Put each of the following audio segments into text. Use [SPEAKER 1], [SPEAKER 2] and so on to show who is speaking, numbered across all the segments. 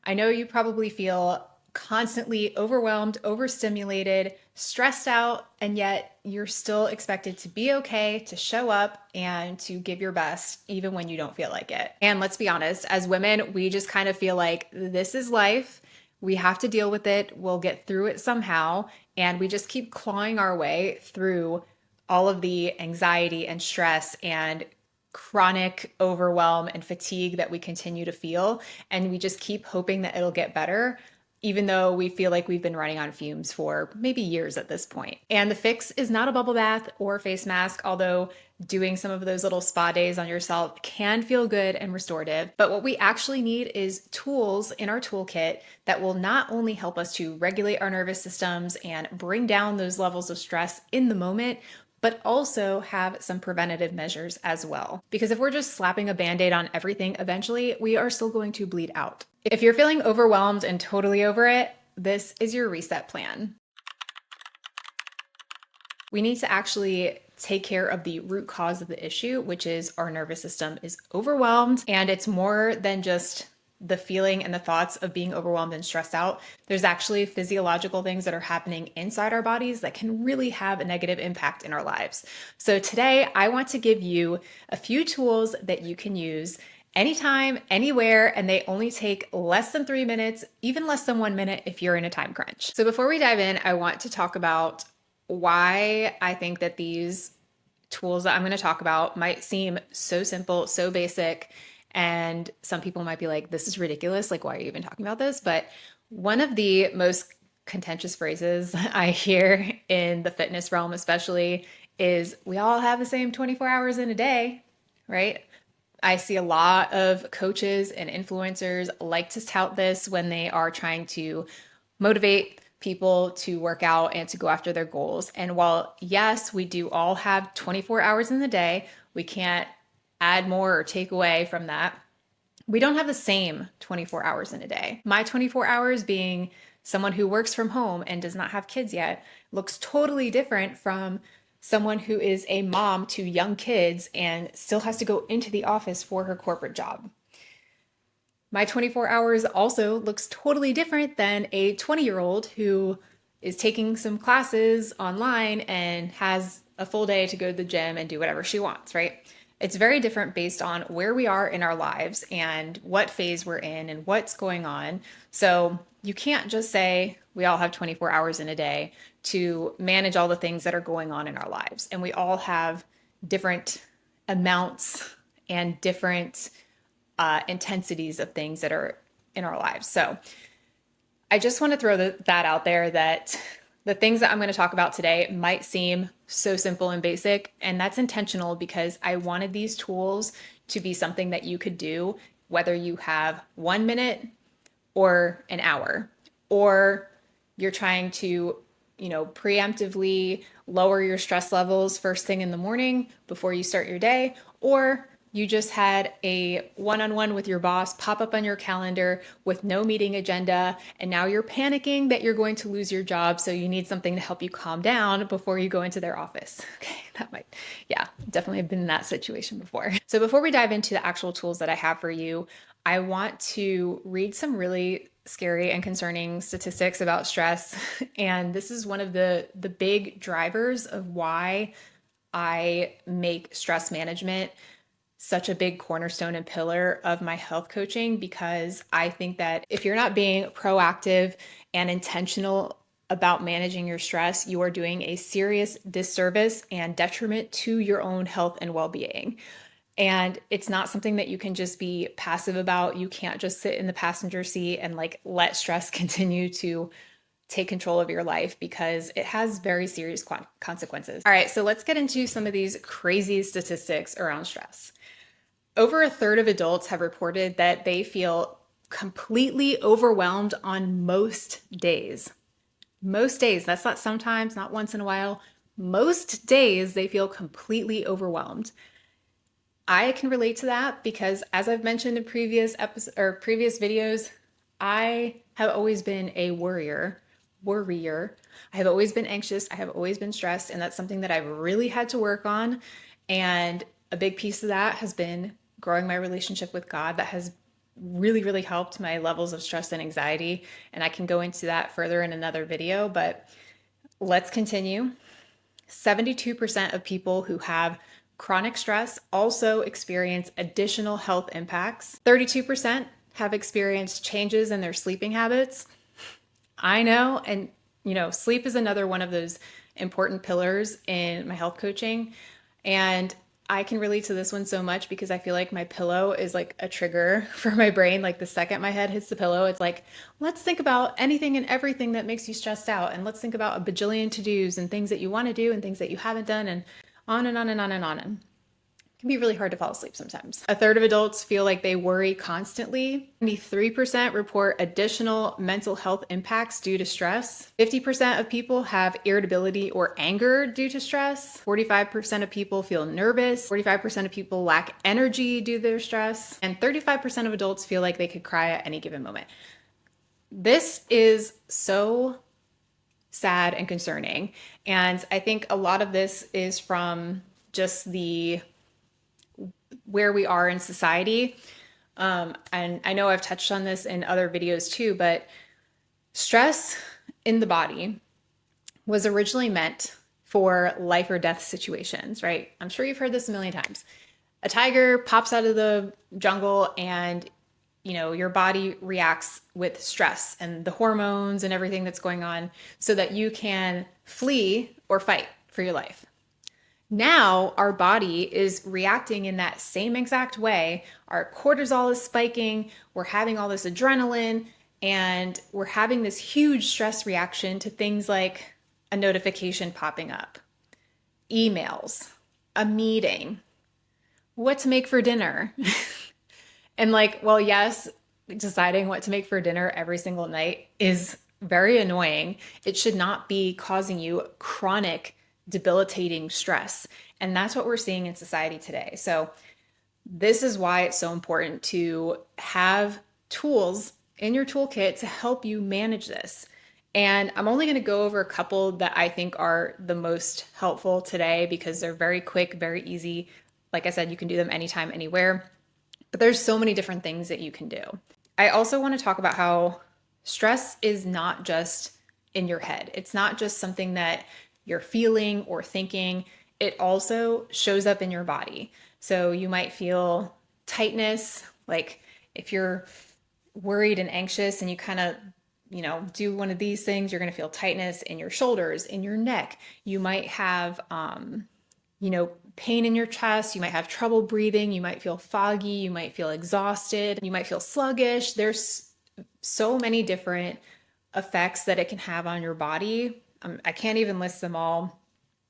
[SPEAKER 1] I know you probably feel constantly overwhelmed, overstimulated, stressed out, and yet you're still expected to be okay, to show up, and to give your best, even when you don't feel like it. And let's be honest, as women, we just kind of feel like this is life. We have to deal with it. We'll get through it somehow. And we just keep clawing our way through all of the anxiety and stress and chronic overwhelm and fatigue that we continue to feel. And we just keep hoping that it'll get better, even though we feel like we've been running on fumes for maybe years at this point. And the fix is not a bubble bath or face mask, although doing some of those little spa days on yourself can feel good and restorative. But what we actually need is tools in our toolkit that will not only help us to regulate our nervous systems and bring down those levels of stress in the moment, but also have some preventative measures as well. Because if we're just slapping a band-aid on everything, eventually we are still going to bleed out. If you're feeling overwhelmed and totally over it, this is your reset plan. We need to actually take care of the root cause of the issue, which is our nervous system is overwhelmed. And it's more than just the feeling and the thoughts of being overwhelmed and stressed out. There's actually physiological things that are happening inside our bodies that can really have a negative impact in our lives. So today, I want to give you a few tools that you can use anytime, anywhere, and they only take less than 3 minutes, even less than 1 minute if you're in a time crunch. So before we dive in, I want to talk about why I think that these tools that I'm going to talk about might seem so simple, so basic, and some people might be like, this is ridiculous. Like, why are you even talking about this? But one of the most contentious phrases I hear in the fitness realm, especially, is we all have the same 24 hours in a day, right? I see a lot of coaches and influencers like to tout this when they are trying to motivate people to work out and to go after their goals. And while, yes, we do all have 24 hours in the day, we can't add more or take away from that. We don't have the same 24 hours in a day. My 24 hours, being someone who works from home and does not have kids yet, looks totally different from someone who is a mom to young kids and still has to go into the office for her corporate job. My 24 hours also looks totally different than a 20-year-old who is taking some classes online and has a full day to go to the gym and do whatever she wants, right? It's very different based on where we are in our lives and what phase we're in and what's going on. So you can't just say we all have 24 hours in a day to manage all the things that are going on in our lives. And we all have different amounts and different intensities of things that are in our lives. So I just want to throw that out there, that the things that I'm going to talk about today might seem so simple and basic, and that's intentional because I wanted these tools to be something that you could do whether you have 1 minute or an hour, or you're trying to, preemptively lower your stress levels first thing in the morning before you start your day, or you just had a one-on-one with your boss pop up on your calendar with no meeting agenda, and now you're panicking that you're going to lose your job, so you need something to help you calm down before you go into their office. Okay, definitely have been in that situation before. So before we dive into the actual tools that I have for you, I want to read some really scary and concerning statistics about stress. And this is one of the big drivers of why I make stress management such a big cornerstone and pillar of my health coaching, because I think that if you're not being proactive and intentional about managing your stress, you are doing a serious disservice and detriment to your own health and well-being. And it's not something that you can just be passive about. You can't just sit in the passenger seat and let stress continue to take control of your life, because it has very serious consequences. All right, so let's get into some of these crazy statistics around stress. Over a third of adults have reported that they feel completely overwhelmed on most days. Most days, that's not sometimes, not once in a while. Most days they feel completely overwhelmed. I can relate to that because, as I've mentioned in previous episodes or previous videos, I have always been a worrier. I have always been anxious. I have always been stressed, and that's something that I've really had to work on. And a big piece of that has been growing my relationship with God. That has really, really helped my levels of stress and anxiety. And I can go into that further in another video, but let's continue. 72% of people who have chronic stress also experience additional health impacts. 32% have experienced changes in their sleeping habits. I know, and sleep is another one of those important pillars in my health coaching. And I can relate to this one so much because I feel like my pillow is like a trigger for my brain. Like the second my head hits the pillow, it's like, let's think about anything and everything that makes you stressed out. And let's think about a bajillion to-dos and things that you want to do and things that you haven't done, and on and on and on and on. And can be really hard to fall asleep sometimes. A third of adults feel like they worry constantly. 73% report additional mental health impacts due to stress. 50% of people have irritability or anger due to stress. 45% of people feel nervous. 45% of people lack energy due to their stress. And 35% of adults feel like they could cry at any given moment. This is so sad and concerning. And I think a lot of this is from just where we are in society. And I know I've touched on this in other videos too, but stress in the body was originally meant for life or death situations, right? I'm sure you've heard this a million times. A tiger pops out of the jungle and your body reacts with stress and the hormones and everything that's going on so that you can flee or fight for your life. Now our body is reacting in that same exact way. Our cortisol is spiking. We're having all this adrenaline and we're having this huge stress reaction to things like a notification popping up, emails, a meeting, what to make for dinner. And yes, deciding what to make for dinner every single night is very annoying. It should not be causing you chronic debilitating stress. And that's what we're seeing in society today. So this is why it's so important to have tools in your toolkit to help you manage this. And I'm only going to go over a couple that I think are the most helpful today because they're very quick, very easy. Like I said, you can do them anytime, anywhere. But there's so many different things that you can do. I also want to talk about how stress is not just in your head. It's not just something that you're feeling or thinking. It also shows up in your body. So you might feel tightness, like if you're worried and anxious and you kind of, do one of these things, you're going to feel tightness in your shoulders, in your neck. You might have, pain in your chest. You might have trouble breathing. You might feel foggy. You might feel exhausted. You might feel sluggish. There's so many different effects that it can have on your body. I can't even list them all.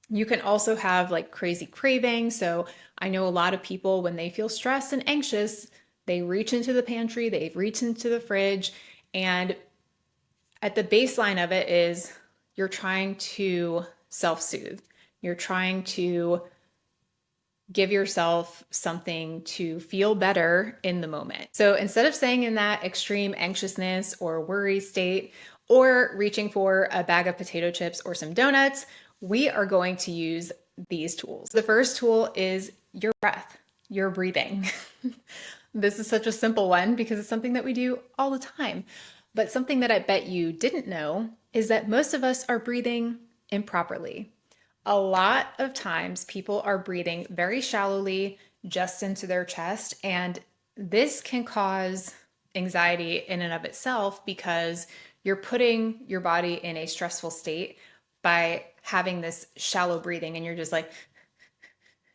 [SPEAKER 1] You can also have like crazy cravings. So I know a lot of people, when they feel stressed and anxious, they reach into the pantry, they reach into the fridge, and at the baseline of it is you're trying to self-soothe. You're trying to give yourself something to feel better in the moment. So instead of staying in that extreme anxiousness or worry state or reaching for a bag of potato chips or some donuts, we are going to use these tools. The first tool is your breath, your breathing. This is such a simple one because it's something that we do all the time. But something that I bet you didn't know is that most of us are breathing improperly. A lot of times people are breathing very shallowly just into their chest, and this can cause anxiety in and of itself because you're putting your body in a stressful state by having this shallow breathing, and you're just like,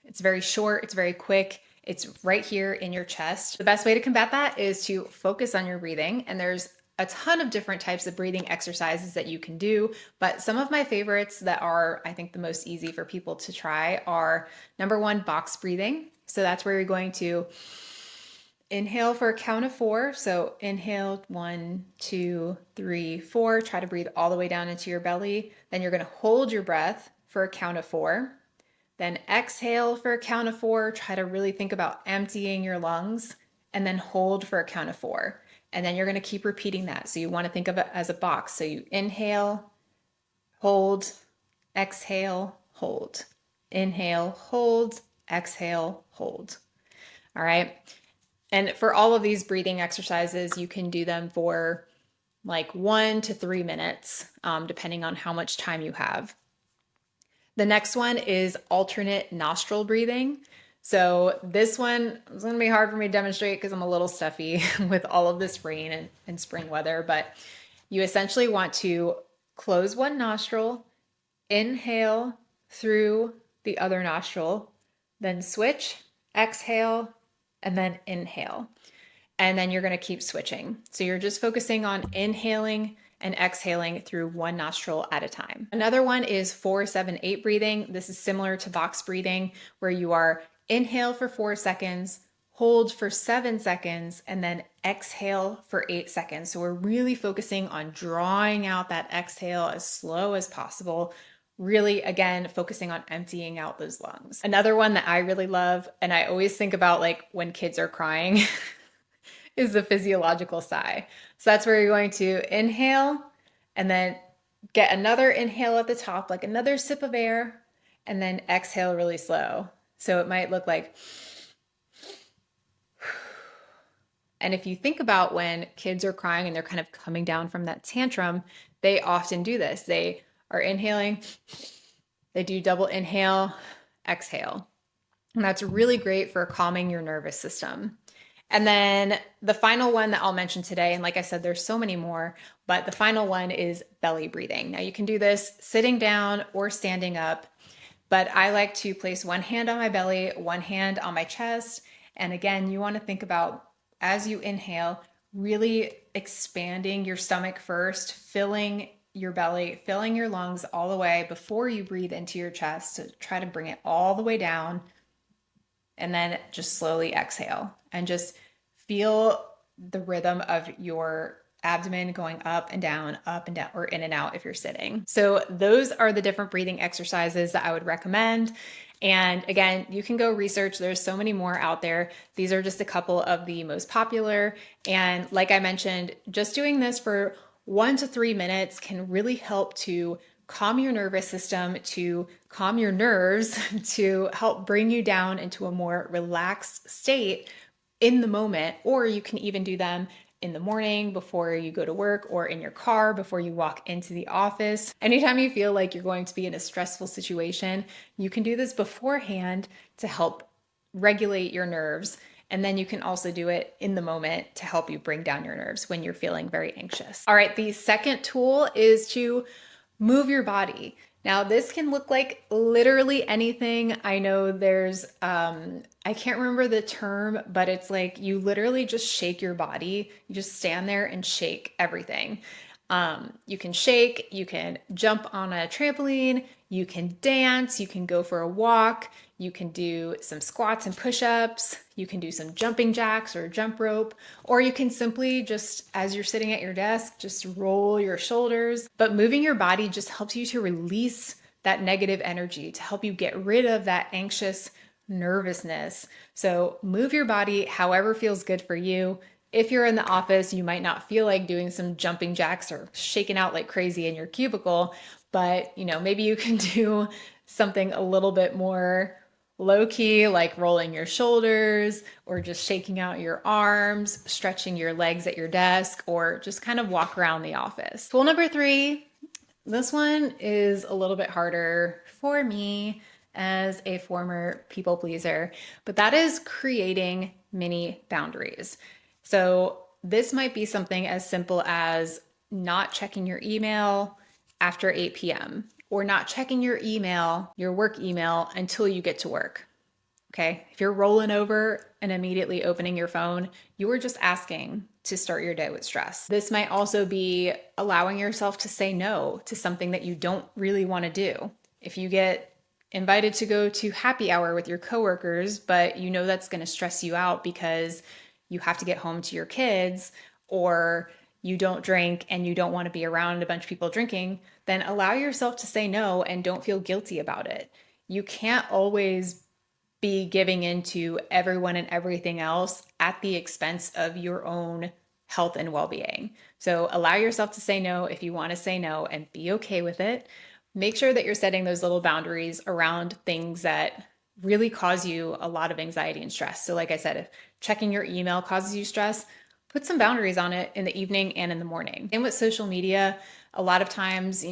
[SPEAKER 1] it's very short, it's very quick, it's right here in your chest. The best way to combat that is to focus on your breathing, and there's a ton of different types of breathing exercises that you can do, but some of my favorites that are, I think, the most easy for people to try are, number one, box breathing. So that's where you're going to inhale for a count of 4. So inhale 1, 2, 3, 4. Try to breathe all the way down into your belly. Then you're going to hold your breath for a count of 4. Then exhale for a count of 4. Try to really think about emptying your lungs, and then hold for a count of 4. And then you're going to keep repeating that. So you want to think of it as a box. So you inhale, hold, exhale, hold. Inhale, hold, exhale, hold. All right. And for all of these breathing exercises, you can do them for like 1 to 3 minutes, depending on how much time you have. The next one is alternate nostril breathing. So this one is going to be hard for me to demonstrate because I'm a little stuffy with all of this rain and spring weather, but you essentially want to close one nostril, inhale through the other nostril, then switch, exhale, and then inhale. And then you're going to keep switching. So you're just focusing on inhaling and exhaling through one nostril at a time. Another one is 4-7-8 breathing. This is similar to box breathing, where you are inhale for 4 seconds, hold for 7 seconds, and then exhale for 8 seconds. So we're really focusing on drawing out that exhale as slow as possible. Really, again, focusing on emptying out those lungs. Another one that I really love, and I always think about like when kids are crying, is the physiological sigh. So that's where you're going to inhale and then get another inhale at the top, like another sip of air, and then exhale really slow. So it might look like, and if you think about when kids are crying and they're kind of coming down from that tantrum, they often do this. They are inhaling, they do double inhale, exhale. And that's really great for calming your nervous system. And then the final one that I'll mention today, and like I said, there's so many more, but the final one is belly breathing. Now you can do this sitting down or standing up, but I like to place one hand on my belly, one hand on my chest. And again, you want to think about, as you inhale, really expanding your stomach first, filling your belly, filling your lungs all the way before you breathe into your chest to try to bring it all the way down. And then just slowly exhale and just feel the rhythm of your abdomen going up and down, or in and out if you're sitting. So those are the different breathing exercises that I would recommend. And again, you can go research. There's so many more out there. These are just a couple of the most popular. And like I mentioned, just doing this for 1 to 3 minutes can really help to calm your nervous system, to calm your nerves, to help bring you down into a more relaxed state in the moment. Or you can even do them in the morning before you go to work, or in your car before you walk into the office. Anytime you feel like you're going to be in a stressful situation, you can do this beforehand to help regulate your nerves. And then you can also do it in the moment to help you bring down your nerves when you're feeling very anxious. All right, the second tool is to move your body. Now, this can look like literally anything. I know there's, I can't remember the term, but it's like you literally just shake your body. You just stand there and shake everything. You can shake, you can jump on a trampoline, you can dance, you can go for a walk, you can do some squats and push-ups, you can do some jumping jacks or jump rope, or you can simply just, as you're sitting at your desk, just roll your shoulders. But moving your body just helps you to release that negative energy, to help you get rid of that anxious nervousness. So move your body however feels good for you. If you're in the office, you might not feel like doing some jumping jacks or shaking out like crazy in your cubicle, but maybe you can do something a little bit more low key, like rolling your shoulders or just shaking out your arms, stretching your legs at your desk, or just kind of walk around the office. Tool number 3, this one is a little bit harder for me as a former people pleaser, but that is creating mini boundaries. So this might be something as simple as not checking your email after 8 p.m. or not checking your email, your work email, until you get to work. Okay. If you're rolling over and immediately opening your phone, you are just asking to start your day with stress. This might also be allowing yourself to say no to something that you don't really want to do. If you get invited to go to happy hour with your coworkers, but you know that's going to stress you out because you have to get home to your kids, or you don't drink and you don't want to be around a bunch of people drinking, then allow yourself to say no and don't feel guilty about it. You can't always be giving into everyone and everything else at the expense of your own health and well-being. So allow yourself to say no if you want to say no, and be okay with it. Make sure that you're setting those little boundaries around things that really cause you a lot of anxiety and stress. So like I said, if checking your email causes you stress, put some boundaries on it in the evening and in the morning. And with social media, a lot of times,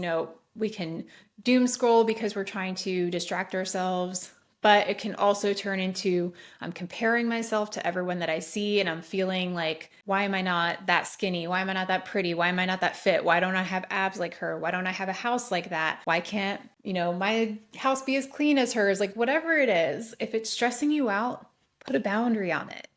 [SPEAKER 1] we can doom scroll because we're trying to distract ourselves, but it can also turn into I'm comparing myself to everyone that I see and I'm feeling like, why am I not that skinny? Why am I not that pretty? Why am I not that fit? Why don't I have abs like her? Why don't I have a house like that? Why can't, my house be as clean as hers? Like whatever it is, if it's stressing you out, put a boundary on it.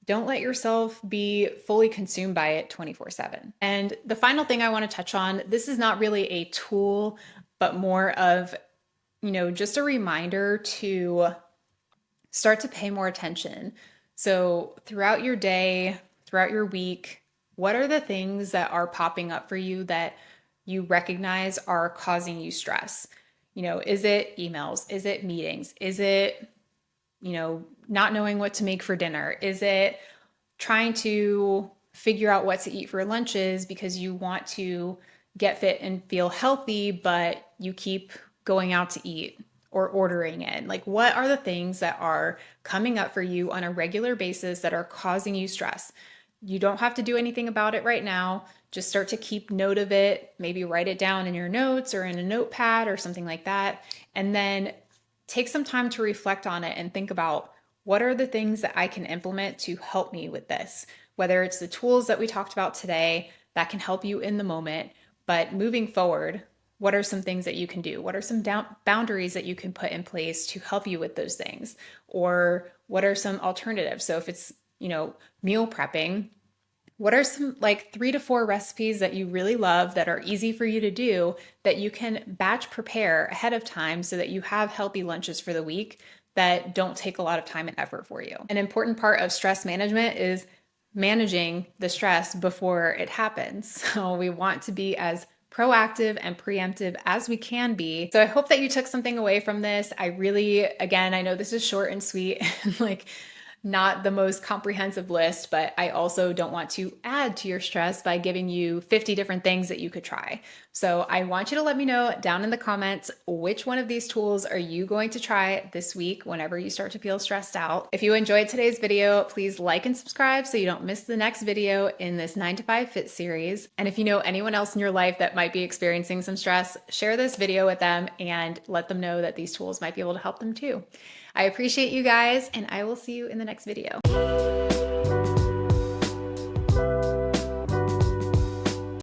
[SPEAKER 1] Don't let yourself be fully consumed by it 24/7. And the final thing I want to touch on, this is not really a tool, but more of, just a reminder to start to pay more attention. So throughout your day, throughout your week, what are the things that are popping up for you that you recognize are causing you stress? Is it emails? Is it meetings? Is it not knowing what to make for dinner? Is it trying to figure out what to eat for lunches because you want to get fit and feel healthy, but you keep going out to eat or ordering in? Like, what are the things that are coming up for you on a regular basis that are causing you stress? You don't have to do anything about it right now. Just start to keep note of it. Maybe write it down in your notes or in a notepad or something like that. And then take some time to reflect on it and think about what are the things that I can implement to help me with this, whether it's the tools that we talked about today that can help you in the moment, but moving forward, what are some things that you can do? What are some boundaries that you can put in place to help you with those things? Or what are some alternatives? So if it's, meal prepping, what are some like 3 to 4 recipes that you really love that are easy for you to do that you can batch prepare ahead of time so that you have healthy lunches for the week that don't take a lot of time and effort for you? An important part of stress management is managing the stress before it happens. So we want to be as proactive and preemptive as we can be. So I hope that you took something away from this. I really, again, I know this is short and sweet and like not the most comprehensive list, but I also don't want to add to your stress by giving you 50 different things that you could try. So I want you to let me know down in the comments, which one of these tools are you going to try this week whenever you start to feel stressed out? If you enjoyed today's video, please like and subscribe so you don't miss the next video in this 9 to 5 Fit series. And if you know anyone else in your life that might be experiencing some stress, share this video with them and let them know that these tools might be able to help them too. I appreciate you guys, and I will see you in the next video.